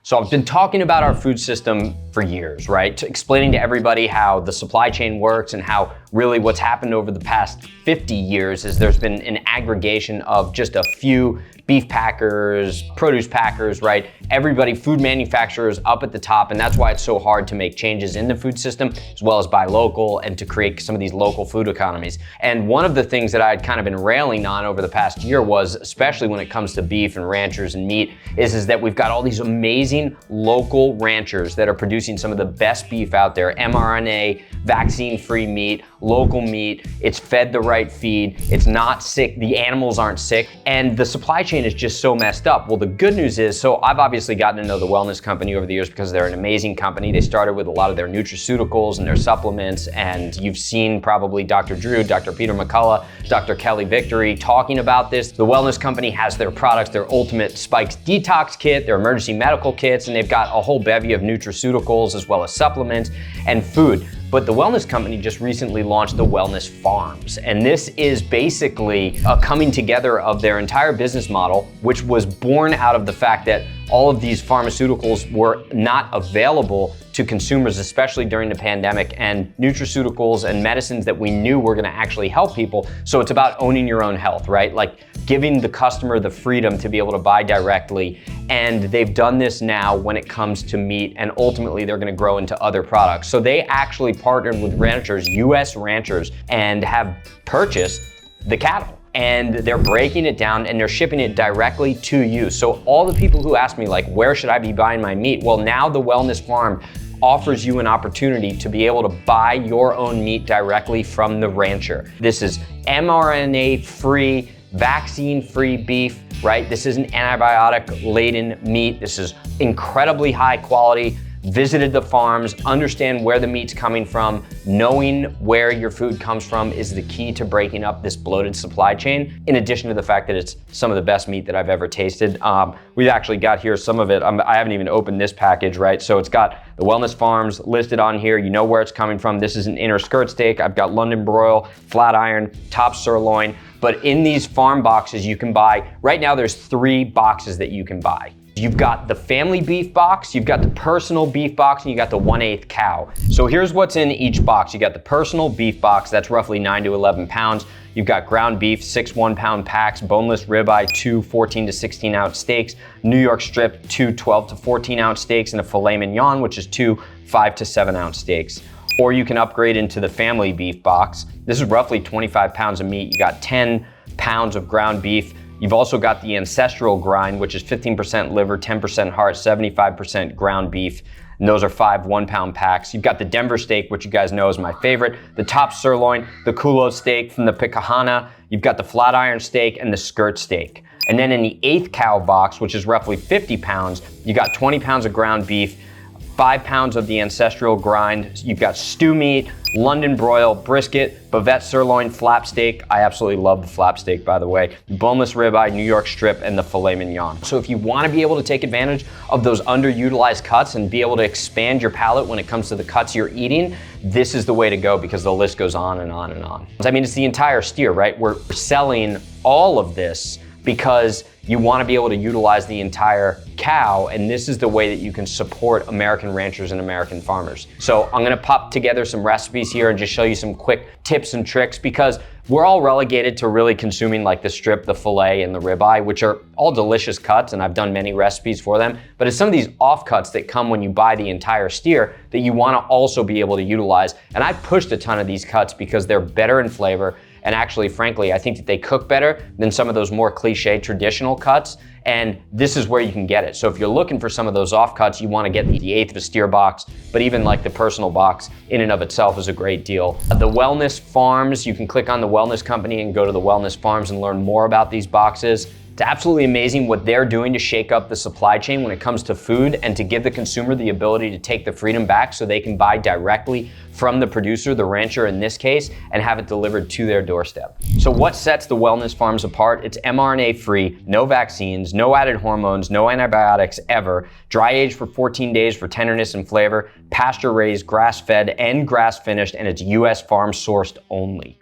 So I've been talking about our food system for years, right? Explaining to everybody how the supply chain works and how really what's happened over the past 50 years is there's been an aggregation of just a few beef packers, produce packers, right? Everybody, food manufacturers up at the top, and that's why it's so hard to make changes in the food system, as well as buy local and to create some of these local food economies. And one of the things that I'd kind of been railing on over the past year was, especially when it comes to beef and ranchers and meat, is that we've got all these amazing local ranchers that are producing some of the best beef out there, mRNA, vaccine-free meat, local meat, it's fed the right feed, it's not sick, the animals aren't sick, and the supply chain is just so messed up. Well, the good news is, so I've obviously gotten to know the Wellness Company over the years because they're an amazing company. They started with a lot of their nutraceuticals and their supplements, and you've seen probably Dr. Drew, Dr. Peter McCullough, Dr. Kelly Victory talking about this. The Wellness Company has their products, their Ultimate Spikes Detox Kit, their emergency medical kits, and they've got a whole bevy of nutraceuticals as well as supplements and food. But the Wellness Company just recently launched the Wellness Farms. And this is basically a coming together of their entire business model, which was born out of the fact that all of these pharmaceuticals were not available to consumers, especially during the pandemic, and nutraceuticals and medicines that we knew were gonna actually help people. So it's about owning your own health, right? Like giving the customer the freedom to be able to buy directly. And they've done this now when it comes to meat, and ultimately they're gonna grow into other products. So they actually partnered with ranchers, US ranchers, and have purchased the cattle. And they're breaking it down and they're shipping it directly to you. So all the people who ask me like, where should I be buying my meat? Well, now the Wellness Farm offers you an opportunity to be able to buy your own meat directly from the rancher. This is mRNA-free, vaccine-free beef, right? This isn't antibiotic-laden meat. This is incredibly high quality. Visited the farms, understand where the meat's coming from, knowing where your food comes from is the key to breaking up this bloated supply chain, in addition to the fact that it's some of the best meat that I've ever tasted. We've actually got here some of it. I haven't even opened this package, right? So it's got the Wellness Farms listed on here. You know where it's coming from. This is an inner skirt steak. I've got London broil, flat iron, top sirloin. But in these farm boxes you can buy, right now there's 3 boxes that you can buy. You've got the family beef box, you've got the personal beef box, and you got the 1/8 cow. So here's what's in each box. You got the personal beef box, that's roughly 9 to 11 pounds. You've got ground beef, 6 1-pound packs, boneless ribeye, 2 14 to 16 ounce steaks, New York strip, 2 12 to 14 ounce steaks, and a filet mignon, which is 2 5 to 7 ounce steaks. Or you can upgrade into the family beef box. This is roughly 25 pounds of meat. You got 10 pounds of ground beef. You've also got the ancestral grind, which is 15% liver, 10% heart, 75% ground beef. And those are 5 1-pound packs. You've got the Denver steak, which you guys know is my favorite, the top sirloin, the culo steak from the Picahana. You've got the flat iron steak and the skirt steak. And then in the 1/8 cow box, which is roughly 50 pounds, you got 20 pounds of ground beef, 5 pounds of the ancestral grind. You've got stew meat, London broil, brisket, bavette sirloin, flap steak. I absolutely love the flap steak, by the way. Boneless ribeye, New York strip, and the filet mignon. So if you want to be able to take advantage of those underutilized cuts and be able to expand your palate when it comes to the cuts you're eating, this is the way to go, because the list goes on and on and on. I mean, it's the entire steer, right? We're selling all of this because you want to be able to utilize the entire cow, and this is the way that you can support American ranchers and American farmers. So I'm gonna pop together some recipes here and just show you some quick tips and tricks, because we're all relegated to really consuming like the strip, the filet, and the ribeye, which are all delicious cuts, and I've done many recipes for them. But it's some of these offcuts that come when you buy the entire steer that you wanna also be able to utilize. And I pushed a ton of these cuts because they're better in flavor. And actually, frankly, I think that they cook better than some of those more cliche traditional cuts. And this is where you can get it. So if you're looking for some of those offcuts, you want to get the 1/8 of a steer box, but even like the personal box in and of itself is a great deal. The Wellness Farms, you can click on the Wellness Company and go to the Wellness Farms and learn more about these boxes. It's absolutely amazing what they're doing to shake up the supply chain when it comes to food and to give the consumer the ability to take the freedom back so they can buy directly from the producer, the rancher in this case, and have it delivered to their doorstep. So what sets the Wellness Farms apart? It's mRNA free, no vaccines, no added hormones, no antibiotics ever, dry aged for 14 days for tenderness and flavor, pasture raised, grass fed, and grass finished, and it's US farm sourced only.